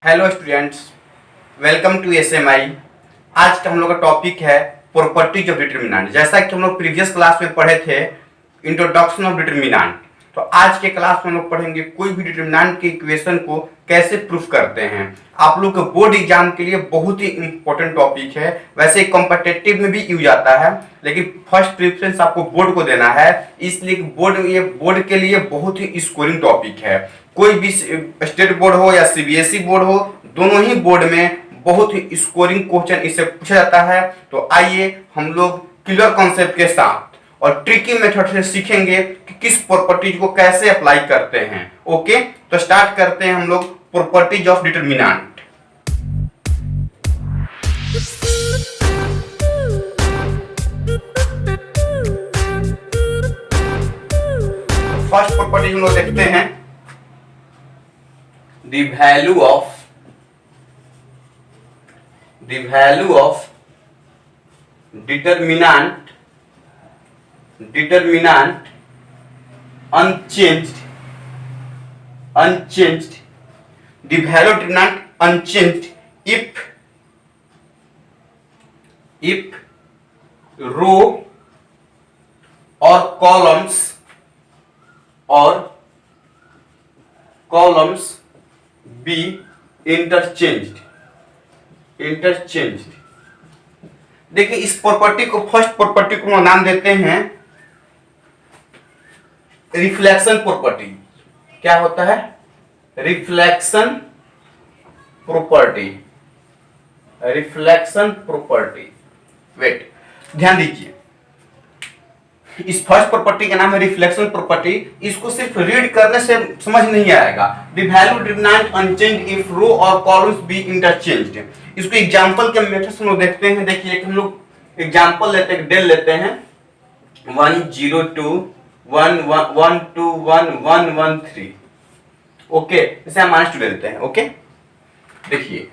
Hello students, welcome to SMI. आज का हम लोग का टॉपिक है प्रॉपर्टीज ऑफ डिटरमिनेंट। जैसा कि हम लोग प्रीवियस क्लास में पढ़े थे इंट्रोडक्शन ऑफ डिटरमिनेंट, तो आज के क्लास में हम लोग पढ़ेंगे कोई भी डिटरमिनेंट के इक्वेशन को कैसे प्रूफ करते हैं। आप लोग के बोर्ड एग्जाम के लिए बहुत ही इंपॉर्टेंट टॉपिक है। वैसे कॉम्पिटिटिव में भी यूज आता है, लेकिन फर्स्ट प्रेफरेंस आपको बोर्ड को देना है, इसलिए ये बोर्ड के लिए बहुत ही स्कोरिंग टॉपिक है। कोई भी स्टेट बोर्ड हो या सीबीएसई बोर्ड हो, दोनों ही बोर्ड में बहुत ही स्कोरिंग क्वेश्चन इससे पूछा जाता है। तो आइए हम लोग क्लियर कॉन्सेप्ट के साथ और ट्रिकी मेथड से सीखेंगे कि किस प्रॉपर्टीज को कैसे अप्लाई करते हैं। ओके, तो स्टार्ट करते हैं हम लोग properties of determinant. First property हम लोग देखते हैं the value of determinant unchanged the value of determinant unchanged if row or columns be interchanged। देखिए इस प्रॉपर्टी को, फर्स्ट प्रॉपर्टी को नाम देते हैं रिफ्लेक्शन प्रॉपर्टी। क्या होता है? Reflection property. वेट, ध्यान दीजिए, इस फर्स्ट प्रॉपर्टी का नाम है रिफ्लेक्शन प्रॉपर्टी। इसको सिर्फ रीड करने से समझ नहीं आएगा। The value determinant unchanged if row और कॉलम्स बी इंटरचेंज्ड। इसको एग्जांपल के मेथड से हम लोग देखते हैं। देखिए हम लोग एग्जांपल लेते हैं, डेल लेते हैं 1 0 2 1 1 2 1 1 1 3। ओके, इसे हम -2 ले लेते हैं। ओके, देखिए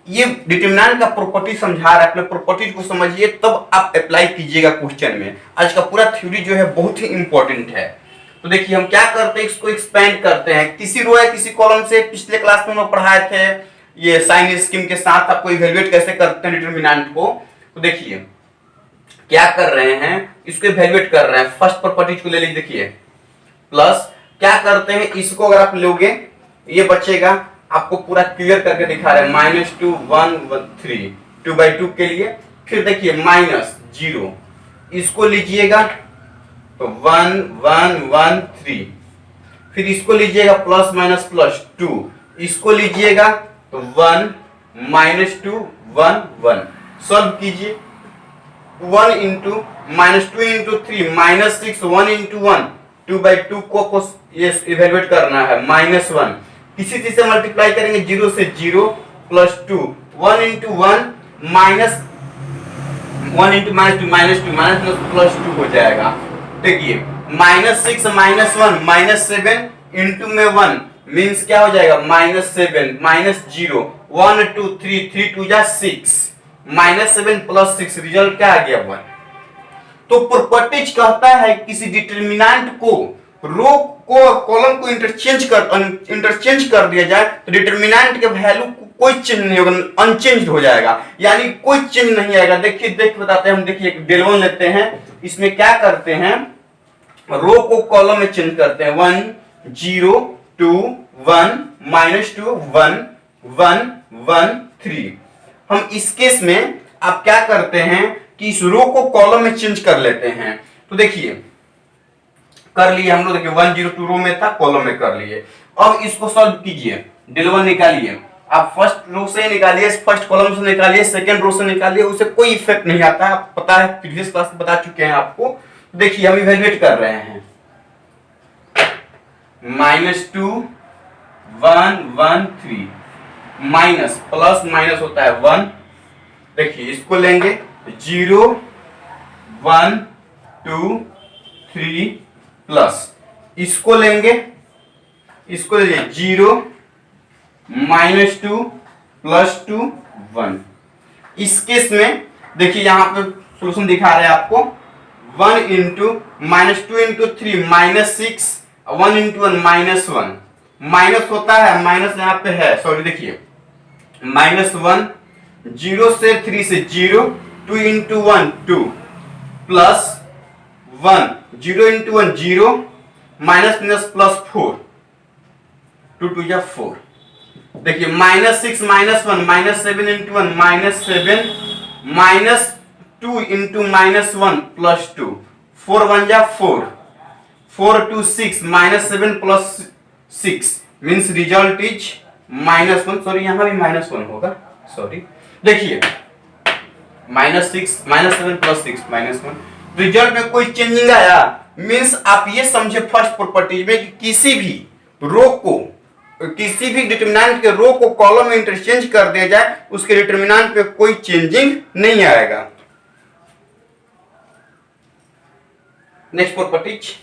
ये डिटरमिनेंट का प्रॉपर्टी समझा रहा है। अपने प्रॉपर्टीज को समझिए तब आप अप्लाई कीजिएगा क्वेश्चन में। आज का पूरा थ्योरी जो है बहुत ही इंपॉर्टेंट है। तो देखिए हम क्या करते हैं, इसको एक्सपेंड करते हैं। किसी रो या किसी कॉलम से पिछले क्लास में हम लोग पढ़ाए थे ये साइन स्कीम के साथ आपको इवैल्यूएट कैसे करते हैं डिटरमिनेंट को। तो देखिए क्या कर रहे हैं, इसको इवैल्यूएट कर रहे हैं। फर्स्ट प्रॉपर्टीज को ले लीजिए, देखिए प्लस क्या करते हैं, इसको अगर आप लोगे ये बचेगा। आपको पूरा क्लियर करके दिखा रहे हैं -2 1 3 2/2 के लिए। फिर देखिए -0, इसको लीजिएगा तो 1 1 1 3। फिर इसको लीजिएगा +-+2, इसको लीजिएगा तो 1 -2 1 1। सॉल्व कीजिए 1 × -2 × 3 -6 1 × 1 2/2 को ये इवैल्यूएट करना है -1। किसी चीज से मल्टीप्लाई करेंगे 0 से 0 +2 1 × 1 -1 × -2 -2 हो जाएगा। देखिए -6 -1 -7 इंटू में 1 मींस क्या हो जाएगा -7 -0 1 2 3 3 2 जा 6 -7 + 6 रिजल्ट क्या आ गया 1। तो प्रॉपर्टीज कहता है किसी डिटरमिनेंट को रो को कॉलम को इंटरचेंज कर दिया जाए तो डिटरमिनेंट के वैल्यू कोई चेंज नहीं होगा, अनचेंज्ड हो जाएगा, यानी कोई चेंज नहीं आएगा। देखिए देख बताते हैं हम। देखिए एक डेल 1 लेते हैं, इसमें क्या करते हैं, रो को कॉलम में चेंज करते हैं 1 0 2 1 -2 1 1 1 3। हम इस केस में आप क्या करते हैं कि इस रो को कॉलम में चेंज कर लेते हैं। तो देखिए कर लिए हम लोग, देखिए 1 0 2 रो में था, कॉलम में कर लिए। अब इसको सॉल्व कीजिए, डेल 1 निकालिए। आप फर्स्ट रो से निकालिए, फर्स्ट कॉलम से निकालिए, सेकंड रो से निकालिए, उससे कोई इफेक्ट नहीं आता है। आप पता है, प्रीवियस क्लास में बता चुके हैं आपको। देखिए हम इवैल्यूएट कर रहे हैं -2 1 1 3 माइनस प्लस माइनस होता है 1। देखिए इसको लेंगे 0 1 2 3 प्लस, इसको लेंगे, इसको लीजिए 0 -2 +2 1। इस केस में देखिए यहां पे सॉल्यूशन दिखा रहे हैं आपको 1 × -2 × 3 -6 1 × 1 -1 माइनस होता है, माइनस यहाँ पे है, सॉरी देखिए -1, 0 से 3 से 0, 2 into 1 2, plus 1, 0 into 1 0, minus minus plus 4, 2 2 जा 4। देखिए -6 -1, -7 इंटू 1 -7, -2 इंटू -1 प्लस 2, 4 1 जा 4, 4 2 6, -7 plus 6 means result is -1। Sorry यहां भी -1 होगा, सॉरी। देखिए -6 -7 प्लस 6 -1, रिजल्ट में कोई चेंजिंग आया मीन्स आप ये समझे फर्स्ट प्रॉपर्टीज में कि किसी भी रो को, किसी भी डिटरमिनेंट के रो को कॉलम में इंटरचेंज कर दिया जाए, उसके डिटरमिनेंट पे कोई चेंजिंग नहीं आएगा। नेक्स्ट प्रॉपर्टीज,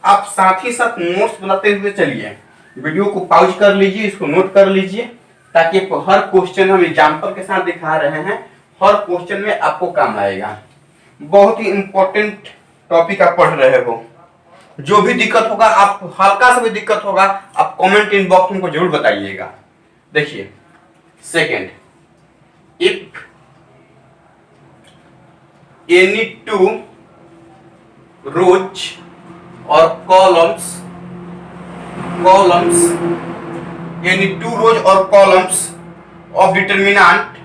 आप साथ ही साथ नोट्स बनाते हुए चलिए, वीडियो को पॉज कर लीजिए, इसको नोट कर लीजिए, ताकि हर क्वेश्चन हम एग्जांपल के साथ दिखा रहे हैं, हर क्वेश्चन में आपको काम आएगा। बहुत ही इंपॉर्टेंट टॉपिक आप पढ़ रहे हो। जो भी दिक्कत होगा, आप हल्का सा भी दिक्कत होगा, आप कमेंट इनबॉक्स में जरूर बताइएगा। देखिए second, if any two rows और कॉलम्स एनी टू रोज और columns of determinant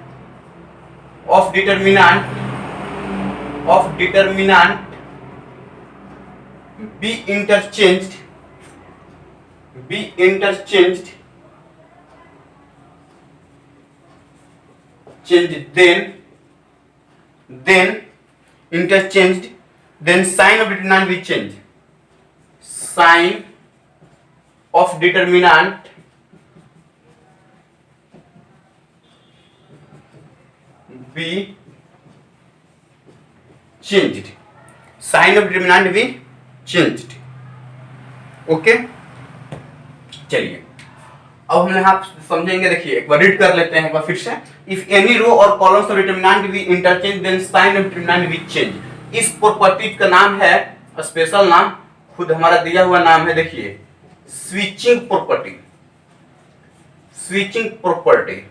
be interchanged then sign of determinant will change, sign of determinant be changed, sign of determinant be changed। Okay, चलिए अब हम यहाँ समझेंगे। देखिए एक बार read कर लेते हैं एक बार फिर से। इफ एनी रो और columns of determinant be interchange then sign of determinant be change. इस प्रॉपर्टी का नाम है, स्पेशल नाम खुद हमारा दिया हुआ नाम है, देखिए स्विचिंग प्रॉपर्टी। स्विचिंग प्रॉपर्टी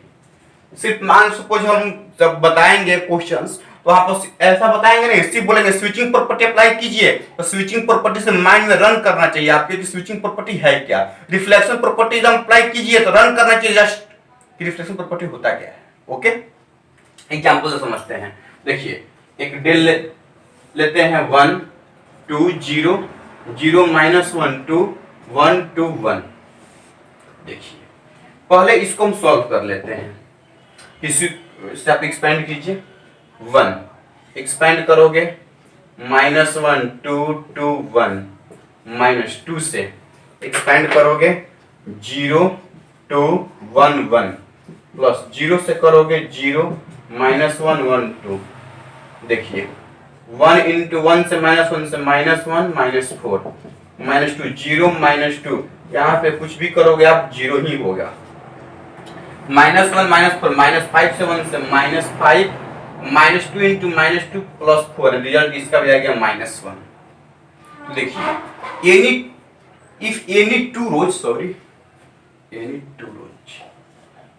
सिर्फ मान सपोज हम जब बताएंगे क्वेश्चंस तो आप ऐसा बताएंगे नहीं, सिर्फ बोलेंगे स्विचिंग प्रॉपर्टी अप्लाई कीजिए, तो स्विचिंग प्रॉपर्टी से माइंड में रन करना चाहिए आपके कि स्विचिंग प्रॉपर्टी है क्या। रिफ्लेक्शन प्रॉपर्टी जब अप्लाई कीजिए तो रन करना चाहिए जस्ट कि रिफ्लेक्शन प्रॉपर्टी होता क्या है। ओके, एग्जांपल से समझते हैं। देखिए एक डेल लेते हैं 1 2 0 0 -1 2 1 2 1। देखिए पहले इसको हम सॉल्व कर लेते हैं। इससे आप एक्सपेंड कीजिए, 1 एक्सपेंड करोगे -1 2 2 1, -2 से एक्सपेंड करोगे 0 2 1 1, प्लस 0 से करोगे 0 -1 1 2। देखिए 1 इंटू 1 से -1 से -1 -4 -2 0 -2, यहाँ पे कुछ भी करोगे आप 0 ही होगा। -1 -4 -5 से 1 से -5, -2 इंटू -2 प्लस 4, रिजल्ट इसका भी आ गया -1। तो देखिए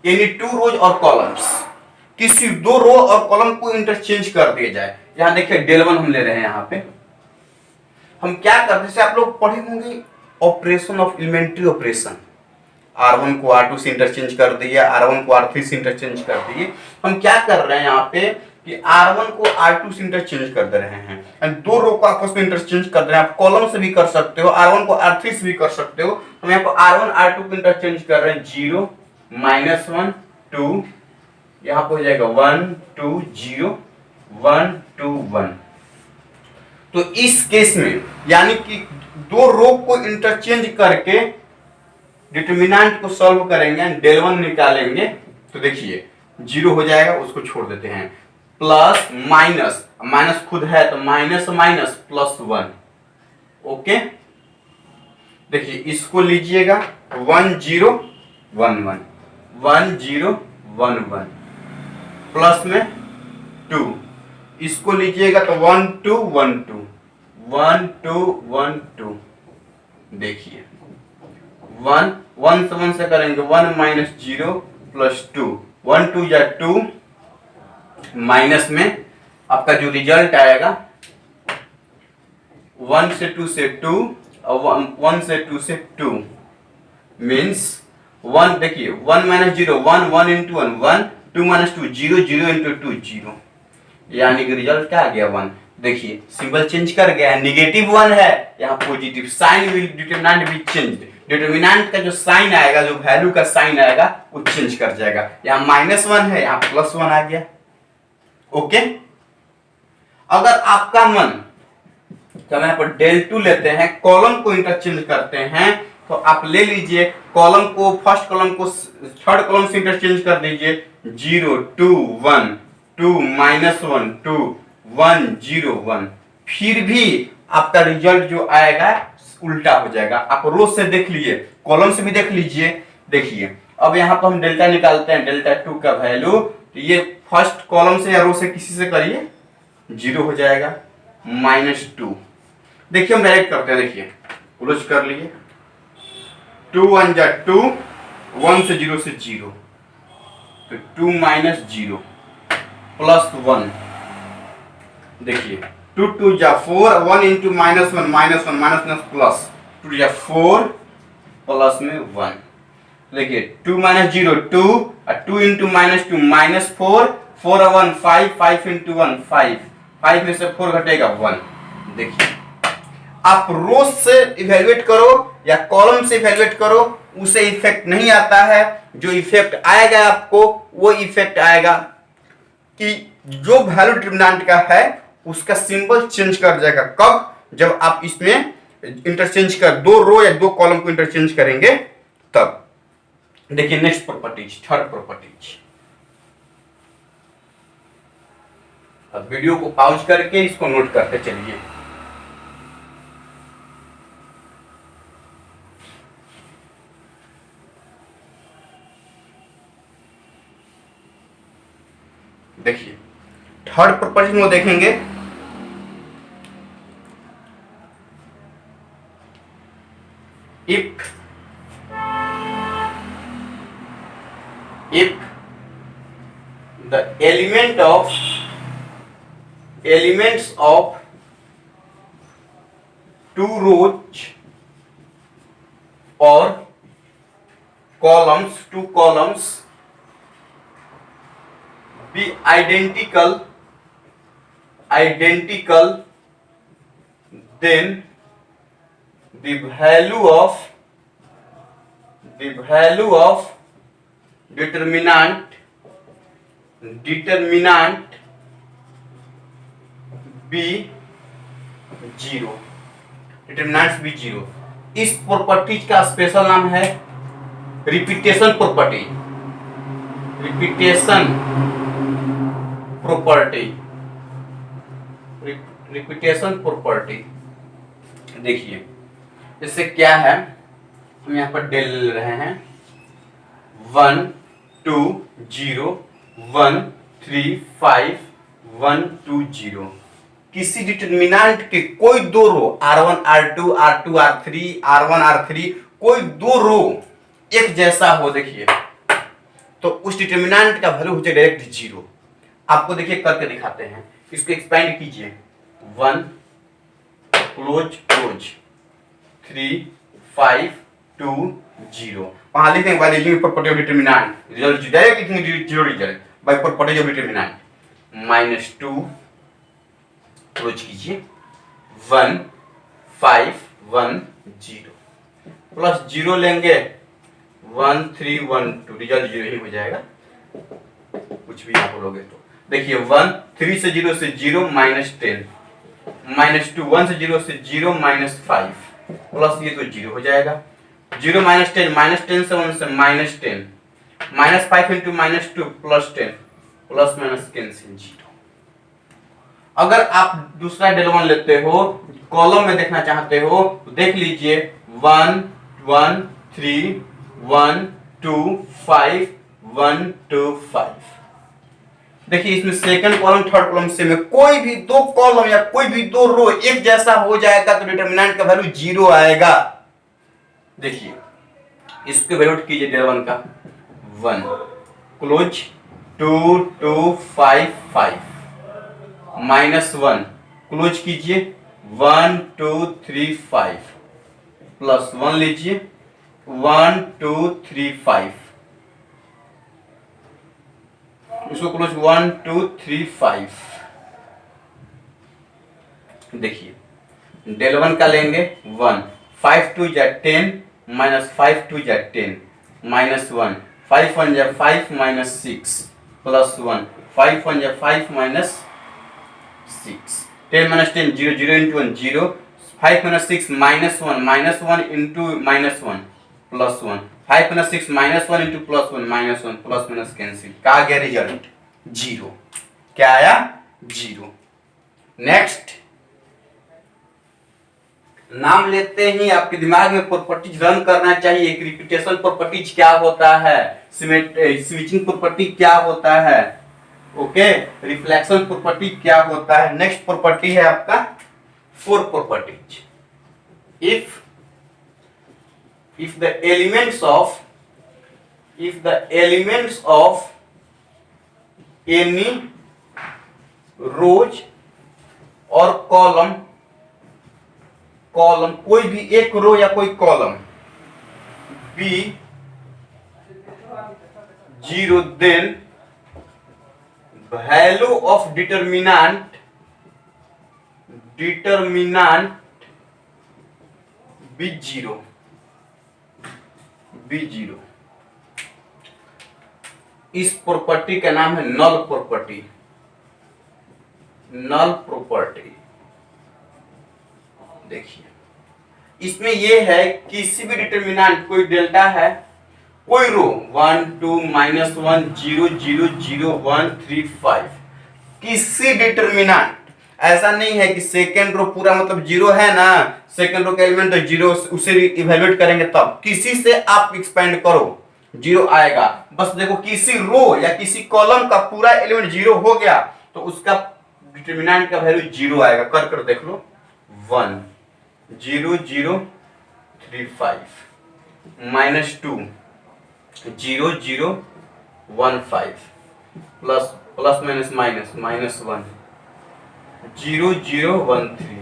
एनी टू रोज और कॉलम्स, किसी दो रो और कॉलम को इंटरचेंज कर दिया जाए। यहाँ देखिए डेल 1 हम ले रहे हैं, यहाँ पे हम क्या करते हैं, आप लोग पढ़े होंगे operation of elementary operation. R1 को R2 से इंटरचेंज कर दिए, R1 को R3 से इंटरचेंज कर दिए। हम क्या कर रहे हैं यहाँ पे कि R1 को R2 से इंटरचेंज कर दे रहे हैं, दो रो को आपस में इंटरचेंज कर रहे हैं। आप कॉलम से भी कर सकते हो, R1 को R3 से भी कर सकते हो। हम यहाँ पर R1 R2 को इंटरचेंज कर रहे हैं, 0 -1 2, यहाँ पर हो जाएगा 1 2 0 1 2 1। तो इस केस में यानी कि दो रो को इंटरचेंज करके डिटरमिनेंट को सॉल्व करेंगे, डेल 1 निकालेंगे, तो देखिए 0 हो जाएगा, उसको छोड़ देते हैं। प्लस माइनस खुद है तो माइनस प्लस 1। ओके, देखिए इसको लीजिएगा 1 0 1 1 1 0 1 1, प्लस में 2, इसको लीजिएगा तो 1 2 1 2 1 2 1 2। देखिए 1 1 से करेंगे 1 -0 प्लस 2, 1 2 या 2, माइनस में आपका जो रिजल्ट आएगा 1 से 2 से 2 और 1 से 2 से 2 मीन्स 1, देखिए 1 माइनस 0 1, 1 इंटू 1 1, 2 माइनस 2 0, 0 इंटू 2 0, यानी कि रिजल्ट क्या आ गया 1। देखिए सिंबल चेंज कर गया है, नेगेटिव 1 है, यहाँ पॉजिटिव साइन विल डिटरमिनेंट भी चेंज, डिटरमिनेंट का जो साइन आएगा, जो वैल्यू का साइन आएगा वो चेंज कर जाएगा। यहाँ -1 है, यहाँ +1 आ गया। ओके, अगर आपका मन तो हम यहाँ पर del2 लेते हैं, कॉलम को इंटरचेंज करते हैं, तो आप ले लीजिए कॉलम को, फर्स्ट कॉलम को थर्ड कॉलम से इंटरचेंज कर दीजिए, 0 2 1 2 -1 2 1 0 1, फिर भी आपका रिजल्ट जो आएगा उल्टा हो जाएगा। आप रो से देख लीजिए, कॉलम से भी देख लीजिए। देखिए अब यहाँ पर हम डेल्टा निकालते हैं, डेल्टा 2 का वैल्यू, तो ये फर्स्ट कॉलम से या रो से किसी से करिए 0 हो जाएगा, -2। देखिए हम डायरेक्ट करते हैं, देखिए क्लोज कर लिए, 2 1 जा 2, 1 से 0 से 0, तो 2 -0 +1, देखिए 2 2 जा 4, 1 इंटू -1 -1 प्लस 2 जा 4 प्लस में 1, देखिए 2 -0 2, 2 इंटू -2 -4, 4 और 1 5, 5 इंटू 1 5, 5 में से 4 घटेगा 1। देखिए आप रो से इवेल्युएट करो या कॉलम से इवेल्युएट करो, उसे इफेक्ट नहीं आता है। जो इफेक्ट आएगा आपको वो इफेक्ट आएगा कि जो वैल्यू डिटरमिनेंट का है उसका सिंबल चेंज कर जाएगा। कब? जब आप इसमें इंटरचेंज कर, दो रो या दो कॉलम को इंटरचेंज करेंगे तब। देखिए नेक्स्ट प्रॉपर्टीज, थर्ड प्रॉपर्टीज। अब वीडियो को पॉज करके इसको नोट करते चलिए। देखिए थर्ड प्रॉपर्टी में देखेंगे, if the elements of two rows or columns, two columns be identical, then the value of determinant be 0, determinant भी 0। इस प्रॉपर्टीज का स्पेशल नाम है रिपीटेशन प्रॉपर्टी, रिपीटेशन प्रॉपर्टी। देखिए इससे क्या है, हम यहाँ पर डेल ले रहे हैं, 1 2 0 1 3 5 1 2 0। किसी डिटरमिनेंट के कोई दो रो R1 R2 R2 R3 R1 R3 कोई दो रो एक जैसा हो, देखिए तो उस डिटरमिनेंट का वैल्यू हो जाए डायरेक्ट 0। आपको देखिए करके दिखाते हैं, इसको एक्सपेंड कीजिए, 1 क्लोज 3 5 2 0। वहां लिखेंगे by using property of determinant, result direct लिखेंगे 0 result by property of determinant. -2 close कीजिए, 1 5 1 0 प्लस 0 लेंगे, 1 3 1 2, रिजल्ट 0 ही हो जाएगा, कुछ भी आप लोगे तो। देखिए 1 3 से 0 से 0 -10, -2 1 से 0 से 0 -5 प्लस ये तो 0 हो जाएगा, 0 -10 से 1 से -10, -5 इंटू -2 +10, प्लस माइनस कैंसिल 0। अगर आप दूसरा डेल1 लेते हो, कॉलम में देखना चाहते हो तो देख लीजिए, 1 1 3 1 2 5 1 2 5। देखिए इसमें सेकंड कॉलम थर्ड कॉलम से में कोई भी दो कॉलम या कोई भी दो रो एक जैसा हो जाएगा तो डिटरमिनेंट का वैल्यू 0 आएगा। देखिए इसको वैल्यू कीजिए डेल1 का 1, क्लोज 2 2 5 5 -1 क्लोज कीजिए 1 2 3 5 प्लस 1 लीजिए 1 2 3 5 इसको क्लोज 1 2 3 5 देखिए डेल 1 का लेंगे 1 5 2 जा 10 -5 2 जा 10 -1 5 1 जा 5 -6 प्लस 1 5 1 जा 5 -6 10 -10 0 0 into 1 0 5 -6 -1 into -1 plus 1 5 -6 -1 into +1 -1 plus minus cancel क्या आ गया रिजल्ट 0 क्या आया 0। नेक्स्ट नाम लेते ही आपके दिमाग में प्रॉपर्टीज रन करना चाहिए। एक रिपीटेशन प्रॉपर्टीज क्या होता है, स्विचिंग प्रॉपर्टी क्या होता है, ओके रिफ्लेक्शन प्रॉपर्टी क्या होता है। नेक्स्ट प्रॉपर्टी है आपका four properties. if the elements of any rows और कॉलम कोई भी एक रो या कोई column B 0 then value of determinant be 0 इस प्रॉपर्टी का नाम है नल प्रॉपर्टी। देखिए इसमें यह है किसी भी डिटरमिनेंट कोई डेल्टा है, कोई रो 1 2 -1 0 0 0 1 3 5 किसी डिटरमिनेंट, ऐसा नहीं है कि सेकेंड रो पूरा मतलब 0 है ना, सेकेंड रो का एलिमेंट तो 0 उसे इवैल्यूएट करेंगे तब किसी से आप एक्सपेंड करो 0 आएगा। बस देखो किसी रो या किसी कॉलम का पूरा एलिमेंट 0 हो गया तो उसका डिटरमिनेंट का वैल्यू 0 आएगा। कर देख लो 1 0 0 3 5 -2 0 0 1 5 प्लस माइनस -1 0 0 1 3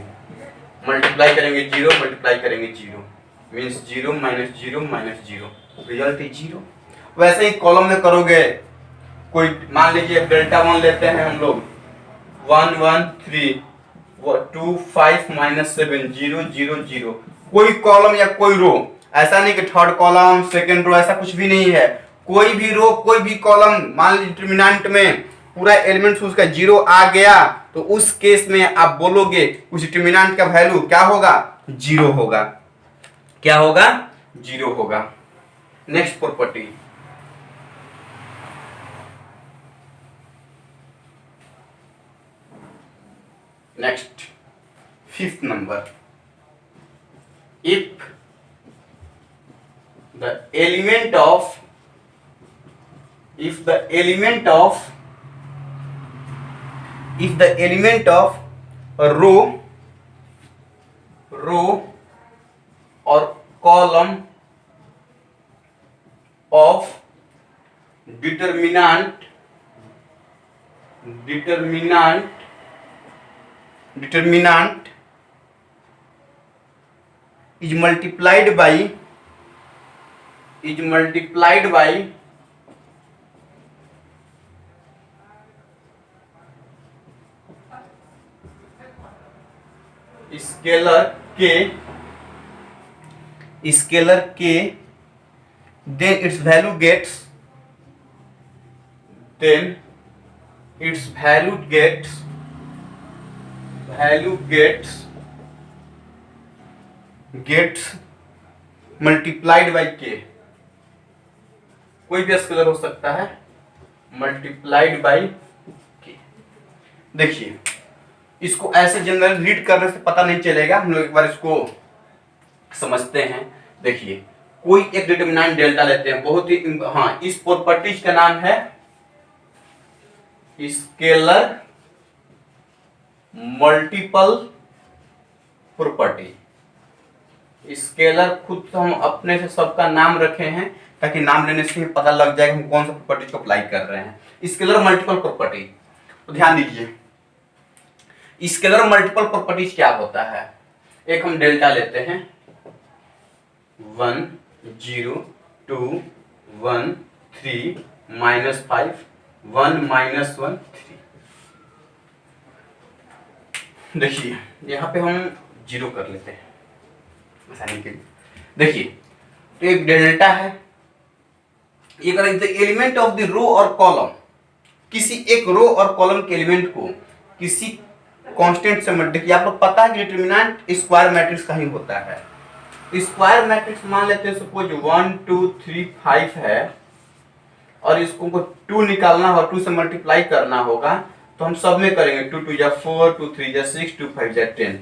मल्टीप्लाई करेंगे 0 मल्टीप्लाई करेंगे 0 मीन्स 0 -0 -0 रिजल्ट 0। वैसे ही कॉलम में करोगे, कोई मान लीजिए डेल्टा 1 लेते हैं हम लोग 1 1 3 2 5 -7 0 0 0 कोई कॉलम या कोई रो, ऐसा नहीं कि थर्ड कॉलम सेकंड रो, ऐसा कुछ भी नहीं है। कोई भी रो कोई भी कॉलम मान लीजिए डिटरमिनेंट में पूरा एलिमेंट उसका 0 आ गया तो उस केस में आप बोलोगे उस डिटरमिनेंट का वैल्यू क्या होगा 0 होगा। क्या होगा 0 होगा। Next property next 5th number, if the element of a row or column of determinant is multiplied by scalar k, then its value gets multiplied by k। कोई भी स्केलर हो सकता है मल्टीप्लाइड बाय k। देखिए इसको ऐसे general read करने से पता नहीं चलेगा, हम लोग एक बार इसको समझते हैं। देखिए कोई एक डिटरमिनेंट डेल्टा लेते हैं, बहुत ही इस प्रॉपर्टीज का नाम है स्केलर मल्टीपल प्रॉपर्टी। स्केलर खुद हम अपने से सबका नाम रखे हैं, ताकि नाम लेने से ही पता लग जाए कि हम कौन सा प्रॉपर्टी को अप्लाई कर रहे हैं। स्केलर मल्टीपल प्रॉपर्टी, तो ध्यान दीजिए स्केलर मल्टीपल प्रॉपर्टीज क्या होता है। एक हम डेल्टा लेते हैं 1 0 2 1 3 -5 1 -1 3। देखिए यहाँ पे हम 0 कर लेते हैं आसानी के लिए। देखिए तो एक डेल्टा है, ये करेंगे the element of the row और कॉलम, किसी एक रो और कॉलम के एलिमेंट को किसी कांस्टेंट से मल्टीप्लाई। आप लोग पता है कि डिटरमिनेंट स्क्वायर मैट्रिक्स का ही होता है। स्क्वायर मैट्रिक्स मान लेते हैं सपोज 1 2 3 5 है और इसको 2 निकालना हो, 2 से मल्टीप्लाई करना होगा तो हम सब में करेंगे 2 2 जा 4 2 3 जा 6 2 5 जा 10।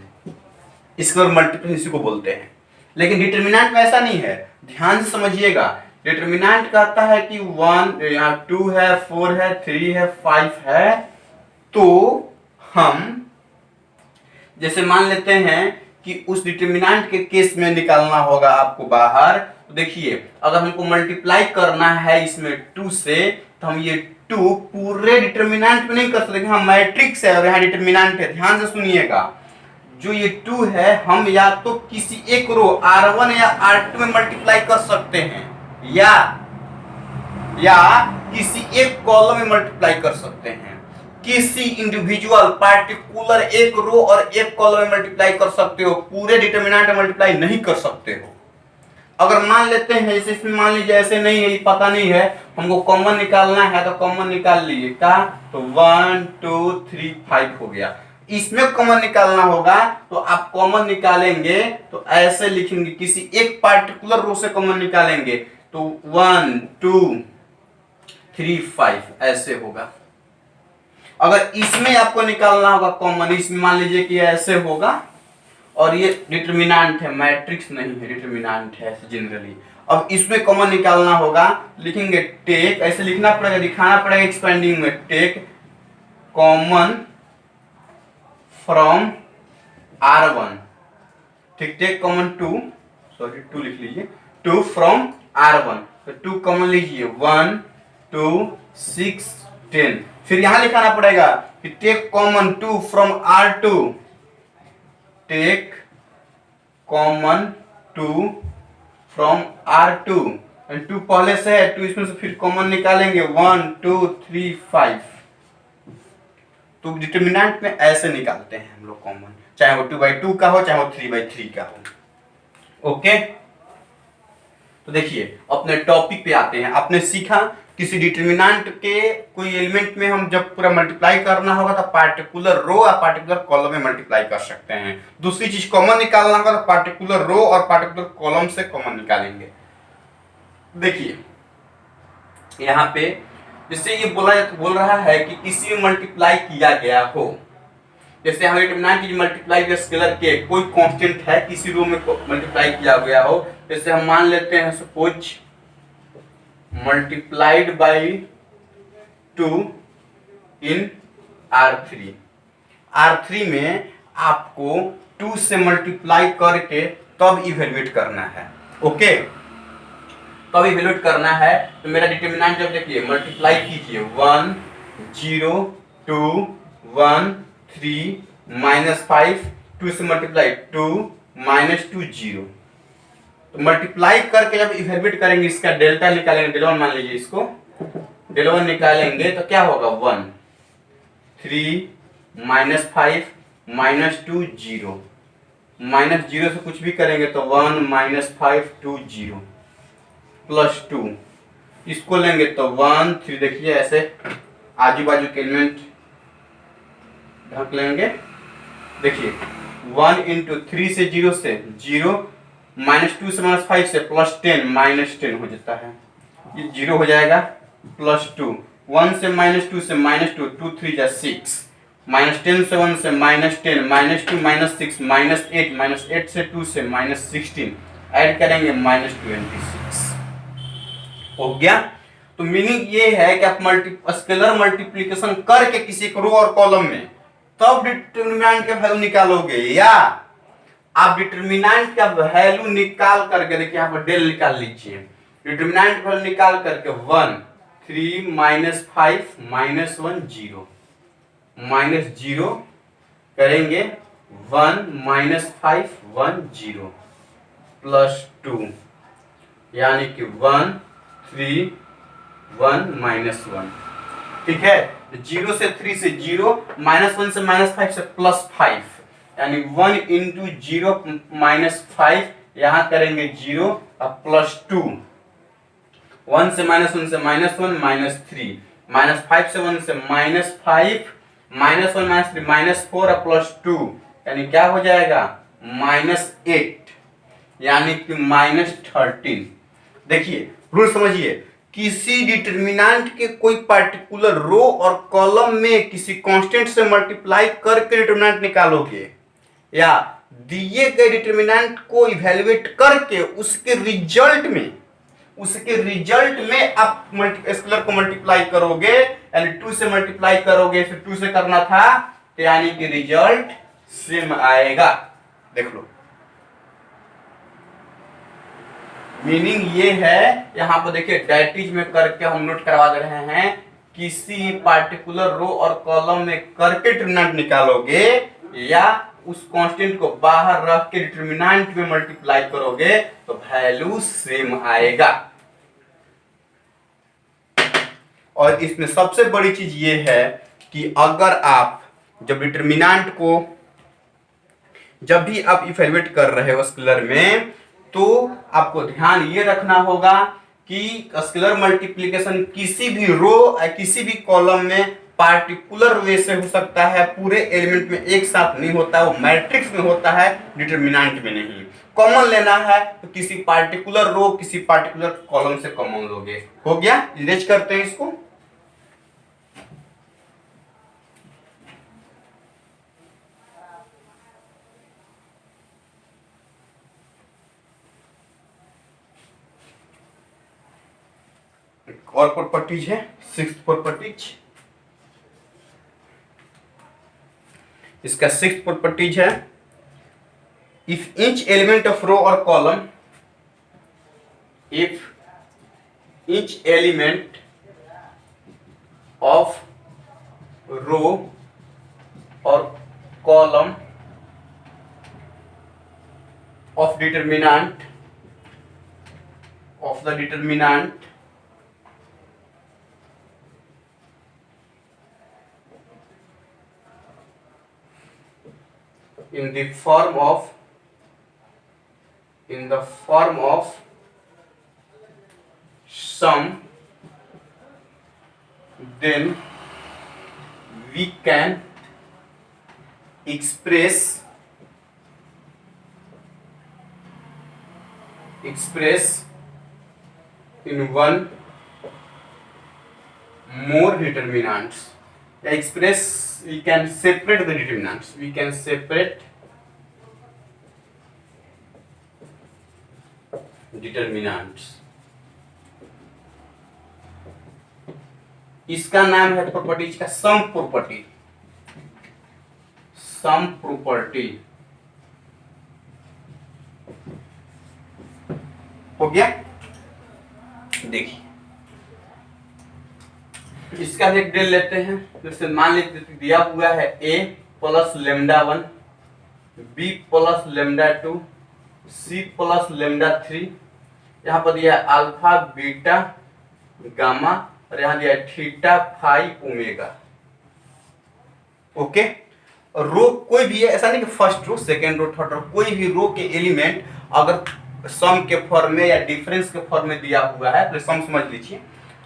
स्क्वायर मल्टीप्लाई इसी को बोलते हैं। लेकिन डिटरमिनेंट में ऐसा नहीं है, ध्यान से समझिएगा। डिटरमिनेंट कहता है कि 1 यहाँ 2 है 4 है 3 है 5 है, तो हम जैसे मान लेते हैं कि उस डिटरमिनेंट के केस में निकालना होगा आपको बाहर। तो देखिए अगर हमको मल्टीप्लाई करना है इसमें 2 से, तो हम ये 2 पूरे डिटरमिनेंट में नहीं कर सकते। हाँ मैट्रिक्स है और यहाँ डिटरमिनेंट है, ध्यान से सुनिएगा। जो ये 2 है हम या तो किसी एक रो R1 या R2 में मल्टीप्लाई कर सकते हैं या किसी एक कॉलम में मल्टीप्लाई कर सकते हैं। किसी इंडिविजुअल पार्टिकुलर एक रो और एक कॉलम में मल्टीप्लाई कर सकते हो, पूरे डिटरमिनेंट में मल्टीप्लाई नहीं कर सकते हो। अगर मान लेते हैं जैसे इसमें मान लीजिए ऐसे नहीं है, पता नहीं है, हमको कॉमन निकालना है तो कॉमन निकाल लीजिए का, तो 1 2 3 5 हो गया। इसमें कॉमन निकालना होगा तो आप कॉमन निकालेंगे तो ऐसे लिखेंगे, किसी एक पार्टिकुलर रो से कॉमन निकालेंगे तो 1 2 3 5 ऐसे होगा। अगर इसमें आपको निकालना होगा कॉमन, इसमें मान लीजिए कि ऐसे होगा और ये डिटरमिनेंट है, मैट्रिक्स नहीं है, डिटरमिनेंट है जनरली। अब इसमें कॉमन निकालना होगा, लिखेंगे टेक, ऐसे लिखना पड़ेगा, दिखाना पड़ेगा एक्सपेंडिंग में, टेक कॉमन फ्रॉम R1, ठीक, टेक कॉमन 2 लिख लीजिए, 2 फ्रॉम R1, तो 2 कॉमन लीजिए 1 2 6 10। फिर यहां लिखाना पड़ेगा कि take common 2 from R2, take common 2 from R2, and 2 पहले से है, 2 इसमें से फिर कॉमन निकालेंगे 1 2 3 5। तो डिटरमिनेंट में ऐसे निकालते हैं हम लोग कॉमन, चाहे वो 2/2 का हो चाहे वो 3/3 का हो। ओके, तो देखिए अपने टॉपिक पे आते हैं। आपने सीखा किसी डिटरमिनेंट के कोई एलिमेंट में हम जब पूरा मल्टीप्लाई करना होगा तो पार्टिकुलर रो या पार्टिकुलर कॉलम में मल्टीप्लाई कर सकते हैं। दूसरी चीज कॉमन निकालना होगा तो पार्टिकुलर रो और पार्टिकुलर कॉलम से कॉमन निकालेंगे। देखिए यहाँ पे जिससे ये बोल रहा है कि किसी में मल्टीप्लाई किया गया हो, जैसे हमें डिटरमिनेंट की मल्टीप्लाई स्केलर के कोई कांस्टेंट है किसी रो में मल्टीप्लाई किया गया हो, जैसे हम मान लेते हैं suppose multiplied by 2 in R3 में आपको 2 से मल्टीप्लाई करके तब इवेल्युएट करना है। ओके, तब इवेल्युएट करना है। तो मेरा डिटरमिनेंट जब देखिए मल्टीप्लाई कीजिए 1 0 2 1 3 -5, 2 से मल्टीप्लाई 2 -2 0। तो मल्टीप्लाई करके जब इवेल्युएट करेंगे इसका डेल्टा निकालेंगे, डेल 1 मान लीजिए, इसको डेल 1 निकालेंगे तो क्या होगा 1 3 -5 -2 0, -0 से कुछ भी करेंगे तो 1 -5 2 0 +2, इसको लेंगे तो 1 3, देखिए ऐसे आजू बाजू के एलिमेंट ढक लेंगे। देखिए 1 × 3 से 0 से 0, -2 से -5 से +10 -10 हो जाता है, ये 0 हो जाएगा, +2 1 से -2 से -2 2 3 जा 6, -10 से 1 से -10 -2 -6 -8 से 2 से -16, ऐड करेंगे -26 हो गया। तो मीनिंग ये है कि आप स्केलर मल्टीप्लिकेशन करके किसी एक रो और कॉलम में तब डिटरमिनेंट का वैल्यू निकालोगे, या आप डिटरमिनेंट का वैल्यू निकाल करके देखिए यहाँ पर डेल निकाल लीजिए। डिटरमिनेंट वैल्यू निकाल करके 1 3 माइनस 5 माइनस 1 0 माइनस 0 करेंगे 1 माइनस 5 1 0 प्लस 2 यानी कि 1 3 1 माइनस 1। ठीक है, 0 से 3 से 0 माइनस 1 से माइनस 5 से प्लस 5 यानी 1 इंटू 0 माइनस 5 यहां करेंगे 0 और प्लस 2 1 से माइनस 1 से माइनस 1 माइनस 3 माइनस 5 से 1 से माइनस 5 माइनस 1 माइनस 3 माइनस 4 और प्लस 2 यानी क्या हो जाएगा माइनस 8 यानी कि माइनस 13। देखिए रूल समझिए, किसी डिटरमिनेंट के कोई पार्टिकुलर रो और कॉलम में किसी कांस्टेंट से मल्टीप्लाई करके डिटरमिनेंट निकालोगे या दिए गए डिटरमिनेंट को इवैल्यूएट करके उसके रिजल्ट में आप स्केलर को मल्टीप्लाई करोगे यानी 2 से मल्टीप्लाई करोगे, फिर 2 से करना था तो यानी कि रिजल्ट सेम आएगा। देख लो मीनिंग ये है, यहां पर देखिए डायटीज में करके हम नोट करवा दे रहे हैं, किसी पार्टिकुलर रो और कॉलम में करके डिटरमिनेंट निकालोगे या उस कांस्टेंट को बाहर रख के डिटरमिनेंट में मल्टीप्लाई करोगे तो वैल्यू सेम आएगा। और इसमें सबसे बड़ी चीज ये है कि अगर आप जब डिटरमिनेंट को जब भी आप इवैल्यूएट कर रहे हो स्केलर में तो आपको ध्यान ये रखना होगा कि स्केलर मल्टीप्लिकेशन किसी भी रो या किसी भी कॉलम में पार्टिकुलर वे से हो सकता है, पूरे एलिमेंट में एक साथ नहीं होता है, वो मैट्रिक्स में होता है, डिटरमिनेंट में नहीं। कॉमन लेना है तो किसी पार्टिकुलर रो किसी पार्टिकुलर कॉलम से कॉमन लोगे। हो गया, इरेज करते हैं इसको। और प्रॉपर्टीज है, 6th प्रॉपर्टीज। इसका 6th प्रॉपर्टीज है, if each element of row और column if each element of row और column of determinant of the determinant in the form of sum, then we can express in one more determinants. We can separate the determinants. We can separate determinants. इसका नाम है properties का sum property. Sum property हो गया। देखिए इसका भी एक डेल लेते हैं। जैसे मान लीजिए दिया हुआ है a plus lambda 1, b plus lambda 2, c plus lambda 3, यहाँ पर दिया अल्फा बीटा गामा और यहाँ दिया theta phi omega. Okay, row कोई भी है, ऐसा नहीं कि first row second row third row, कोई भी रो के एलिमेंट अगर सम के फॉर्म में या डिफरेंस के फॉर्म में दिया हुआ है तो सम समझ लीजिए,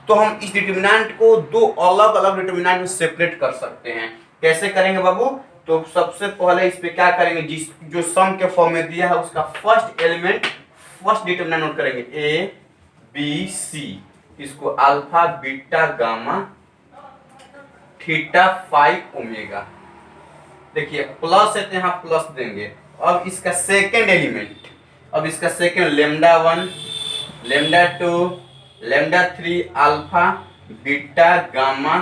तो हम इस डिटरमिनेंट को दो अलग अलग डिटरमिनेंट में सेपरेट कर सकते हैं। कैसे करेंगे बाबू? तो सबसे पहले इस पे क्या करेंगे, जो सम के फॉर्म में दिया है उसका first element first determinant note करेंगे ए बी सी, इसको alpha beta gamma theta phi omega. देखिए प्लस है तो यहाँ प्लस देंगे। अब इसका सेकेंड एलिमेंट, अब इसका second lambda 1 lambda 2 lambda 3 alpha beta gamma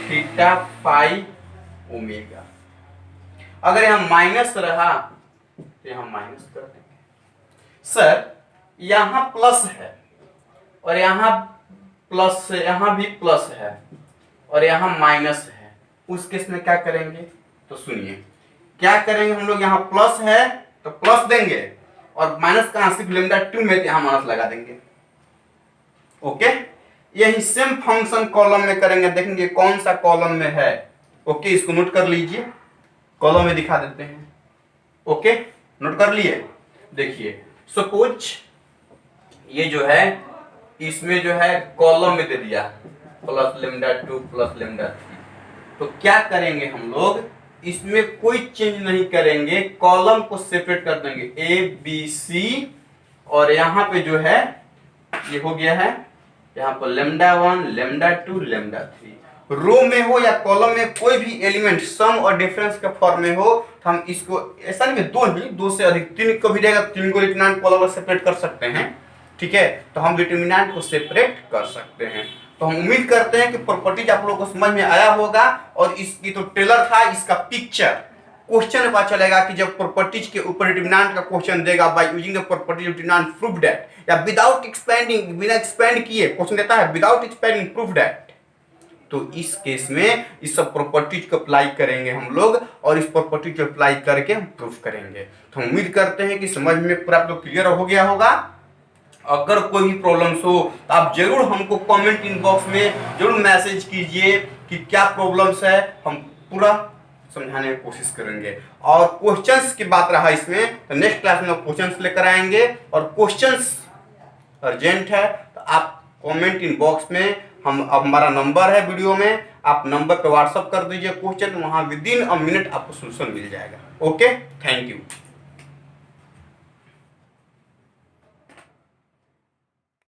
theta phi omega. अगर यहाँ माइनस रहा तो यहाँ माइनस कर देंगे। सर यहाँ प्लस है और यहाँ प्लस, यहाँ भी प्लस है और यहाँ माइनस है, उस केस में क्या करेंगे? तो सुनिए क्या करेंगे हम लोग, यहाँ प्लस है तो प्लस देंगे और माइनस का सिर्फ लेमडा 2 में यहाँ माइनस लगा देंगे। ओके, यही सेम फंक्शन कॉलम में करेंगे, देखेंगे कौन सा कॉलम में है। ओके, इसको नोट कर लीजिए, कॉलम में दिखा देते हैं। ओके, नोट कर लिए। देखिए सपोज ये जो है इसमें जो है कॉलम में दे दिया प्लस लेमडा 2 प्लस लेमडा 3, तो क्या करेंगे हम लोग, इसमें कोई चेंज नहीं करेंगे, कॉलम को सेपरेट कर देंगे ए बी सी, और यहाँ पे जो है ये हो गया है, यहाँ पर लेमडा 1 लेमडा 2 लेमडा 3। रो में हो या कॉलम में कोई भी एलिमेंट सम और डिफरेंस के फॉर्म में हो तो हम इसको ऐसा नहीं, दो से अधिक, 3 को भी देगा, 3 को डिटरमिनेंट कॉलम सेपरेट कर सकते हैं। ठीक है, तो हम डिटरमिनेंट को सेपरेट कर सकते हैं। तो हम उम्मीद करते हैं कि प्रॉपर्टीज आप लोगों को समझ में आया होगा, और इसकी तो टेलर था, इसका पिक्चर क्वेश्चन में पता चलेगा कि जब प्रॉपर्टीज के ऊपर डिटरमिनेंट का क्वेश्चन देगा by using the property of determinant prove that, या विदाउट एक्सपेंडिंग, बिना एक्सपेंड किए क्वेश्चन देता है विदाउट एक्सपेंडिंग प्रूव दैट, तो इस केस में इस सब प्रॉपर्टीज को अप्लाई करेंगे हम लोग, और इस प्रॉपर्टीज को अप्लाई करके हम प्रूफ करेंगे। तो हम उम्मीद करते हैं कि समझ में पूरा तो क्लियर हो गया होगा। अगर कोई भी प्रॉब्लम्स हो तो आप जरूर हमको कमेंट इनबॉक्स में जरूर मैसेज कीजिए कि क्या प्रॉब्लम्स है, हम पूरा समझाने की कोशिश करेंगे। और क्वेश्चंस की बात रहा इसमें, तो नेक्स्ट क्लास में क्वेश्चंस लेकर आएंगे, और क्वेश्चंस अर्जेंट है तो आप कमेंट इनबॉक्स में, हमारा नंबर है वीडियो में, आप नंबर पे व्हाट्सअप कर दीजिए क्वेश्चन, वहां विद इन अ मिनट आपको सोल्यूशन मिल जाएगा। Okay, thank you.